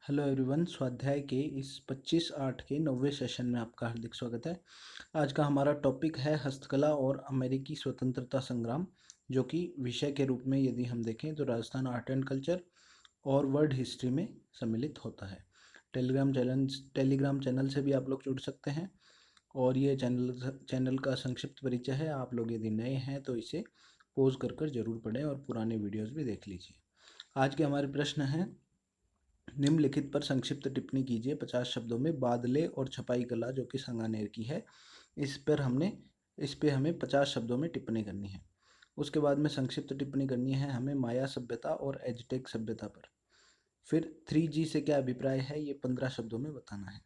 Hello everyone, स्वाध्याय के इस 25/8 के 9वें सेशन में आपका हार्दिक स्वागत है। आज का हमारा टॉपिक है हस्तकला और अमेरिकी स्वतंत्रता संग्राम, जो कि विषय के रूप में यदि हम देखें तो राजस्थान आर्ट एंड कल्चर और वर्ल्ड हिस्ट्री में सम्मिलित होता है। टेलीग्राम चैनल से भी आप लोग जुड़ सकते हैं और ये चैनल का संक्षिप्त परिचय है। आप लोग यदि नए हैं तो इसे पॉज कर जरूर पढ़ें और पुराने वीडियोज़ भी देख लीजिए। आज के हमारे प्रश्न हैं, निम्नलिखित पर संक्षिप्त टिप्पणी कीजिए 50 शब्दों में। बादले और छपाई कला जो कि सांगानेर की है, इस पे हमें 50 शब्दों में टिप्पणी करनी है। उसके बाद में संक्षिप्त टिप्पणी करनी है हमें माया सभ्यता और एजटेक सभ्यता पर। फिर 3G से क्या अभिप्राय है, ये 15 शब्दों में बताना है।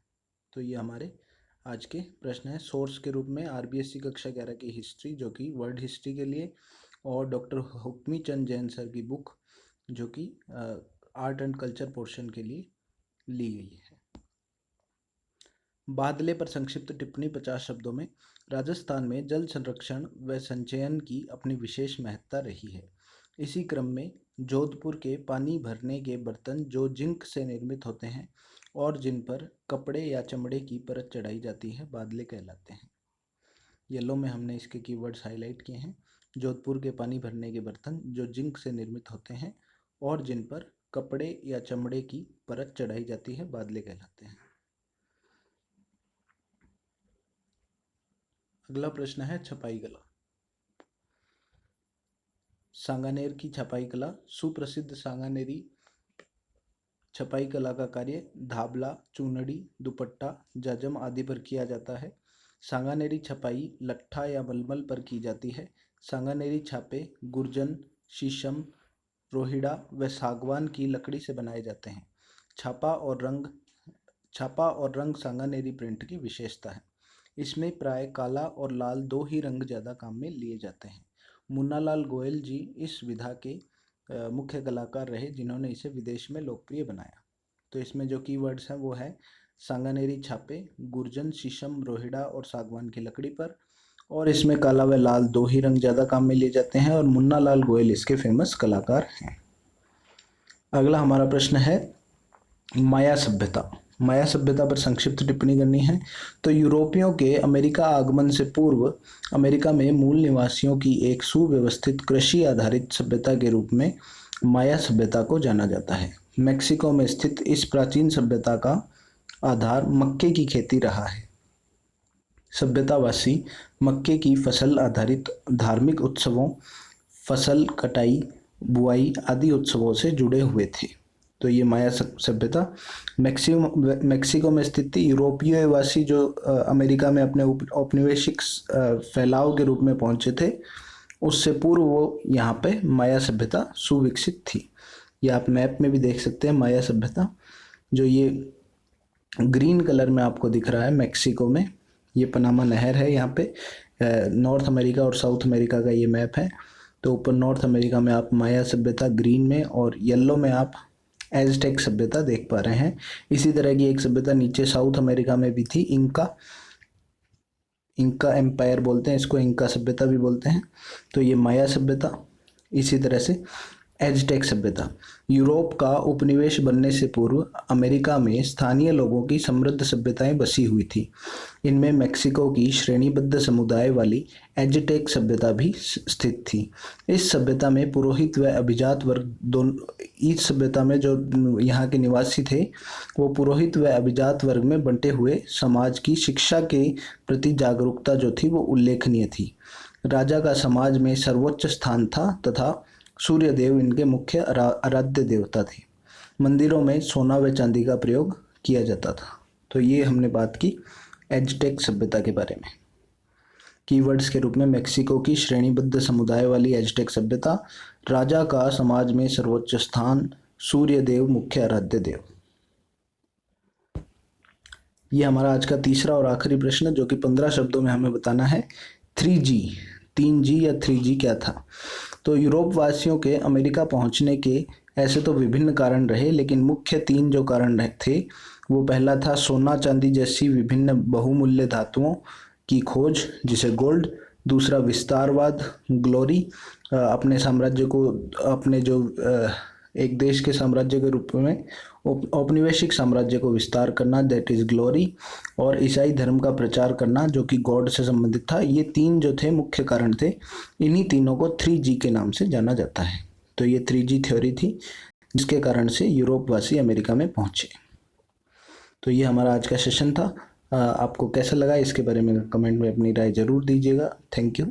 तो ये हमारे आज के प्रश्न हैं। सोर्स के रूप में RBSc कक्षा 11 की हिस्ट्री जो कि वर्ल्ड हिस्ट्री के लिए, और डॉक्टर हुक्मी चंद जैन सर की बुक जो कि आर्ट एंड कल्चर पोर्शन के लिए ली गई है। बादले पर संक्षिप्त टिप्पणी 50 शब्दों में। राजस्थान में जल संरक्षण व संचयन की अपनी विशेष महत्ता रही है। इसी क्रम में जोधपुर के पानी भरने के बर्तन जो जिंक से निर्मित होते हैं और जिन पर कपड़े या चमड़े की परत चढ़ाई जाती है, बादले कहलाते हैं। येलो में हमने इसके कीवर्ड्स हाईलाइट किए हैं। जोधपुर के पानी भरने के बर्तन जो जिंक से निर्मित होते हैं और जिन पर कपड़े या चमड़े की परत चढ़ाई जाती है, बादले कहलाते हैं। अगला प्रश्न है छपाई कला। सांगानेर की छपाई कला। सुप्रसिद्ध सांगानेरी छपाई कला का कार्य धाबला, चूनड़ी, दुपट्टा, जाजम आदि पर किया जाता है। सांगानेरी छपाई लट्ठा या मलमल पर की जाती है। सांगानेरी छापे गुर्जन, शीशम, रोहिड़ा व सागवान की लकड़ी से बनाए जाते हैं। छापा और रंग सांगानेरी प्रिंट की विशेषता है। इसमें प्राय काला और लाल दो ही रंग ज़्यादा काम में लिए जाते हैं। मुन्नालाल गोयल जी इस विधा के मुख्य कलाकार रहे जिन्होंने इसे विदेश में लोकप्रिय बनाया। तो इसमें जो कीवर्ड्स हैं वो है सांगानेरी छापे गुर्जन, शीशम, रोहिड़ा और सागवान की लकड़ी पर, और इसमें काला व लाल दो ही रंग ज़्यादा काम में लिए जाते हैं, और मुन्नालाल गोयल इसके फेमस कलाकार हैं। अगला हमारा प्रश्न है माया सभ्यता। माया सभ्यता पर संक्षिप्त टिप्पणी करनी है। तो यूरोपियों के अमेरिका आगमन से पूर्व अमेरिका में मूल निवासियों की एक सुव्यवस्थित कृषि आधारित सभ्यता के रूप में माया सभ्यता को जाना जाता है। मेक्सिको में स्थित इस प्राचीन सभ्यता का आधार मक्के की खेती रहा है। सभ्यतावासी मक्के की फसल आधारित धार्मिक उत्सवों, फसल कटाई, बुआई आदि उत्सवों से जुड़े हुए थे। तो ये माया सभ्यता मेक्सिको में स्थित थी। यूरोपीय वासी जो अमेरिका में अपने औपनिवेशिक फैलाव के रूप में पहुंचे थे, उससे पूर्व वो यहाँ पे माया सभ्यता सुविकसित थी। ये आप मैप में भी देख सकते हैं माया सभ्यता, जो ये ग्रीन कलर में आपको दिख रहा है मेक्सिको में। ये पनामा नहर है यहाँ पे। नॉर्थ अमेरिका और साउथ अमेरिका का ये मैप है। तो ऊपर नॉर्थ अमेरिका में आप माया सभ्यता ग्रीन में, और येलो में आप एज़टेक सभ्यता देख पा रहे हैं। इसी तरह की एक सभ्यता नीचे साउथ अमेरिका में भी थी, इंका एम्पायर बोलते हैं इसको, इंका सभ्यता भी बोलते हैं। तो ये माया सभ्यता। इसी तरह से एज़टेक सभ्यता यूरोप का उपनिवेश बनने से पूर्व अमेरिका में स्थानीय लोगों की समृद्ध सभ्यताएं बसी हुई थी। इनमें मेक्सिको की श्रेणीबद्ध समुदाय वाली एज़टेक सभ्यता भी स्थित थी। इस सभ्यता में पुरोहित व अभिजात वर्ग दोनों, इस सभ्यता में जो यहाँ के निवासी थे वो पुरोहित व अभिजात वर्ग में बंटे हुए समाज की शिक्षा के प्रति जागरूकता जो थी वो उल्लेखनीय थी। राजा का समाज में सर्वोच्च स्थान था तथा सूर्य देव इनके मुख्य आराध्य देवता थे। मंदिरों में सोना व चांदी का प्रयोग किया जाता था। तो ये हमने बात की एज़टेक सभ्यता के बारे में। कीवर्ड्स के रूप में मेक्सिको की श्रेणीबद्ध समुदाय वाली एज़टेक सभ्यता, राजा का समाज में सर्वोच्च स्थान, सूर्य देव मुख्य आराध्य देव। ये हमारा आज का तीसरा और आखिरी प्रश्न, जो कि 15 शब्दों में हमें बताना है। 3G या 3G क्या था? तो यूरोप वासियों के अमेरिका पहुंचने के ऐसे तो विभिन्न कारण रहे, लेकिन मुख्य 3 जो कारण थे वो पहला था सोना चांदी जैसी विभिन्न बहुमूल्य धातुओं की खोज जिसे गोल्ड। दूसरा विस्तारवाद, ग्लोरी, अपने साम्राज्य को, अपने जो एक देश के साम्राज्य के रूप में औपनिवेशिक साम्राज्य को विस्तार करना, दैट इज ग्लोरी, और ईसाई धर्म का प्रचार करना जो कि गॉड से संबंधित था। ये तीन जो थे मुख्य कारण थे। इन्हीं तीनों को 3G के नाम से जाना जाता है। तो ये 3G थ्योरी थी जिसके कारण से यूरोपवासी अमेरिका में पहुंचे। तो ये हमारा आज का सेशन था। आपको कैसा लगा इसके बारे में कमेंट में अपनी राय जरूर दीजिएगा। Thank you.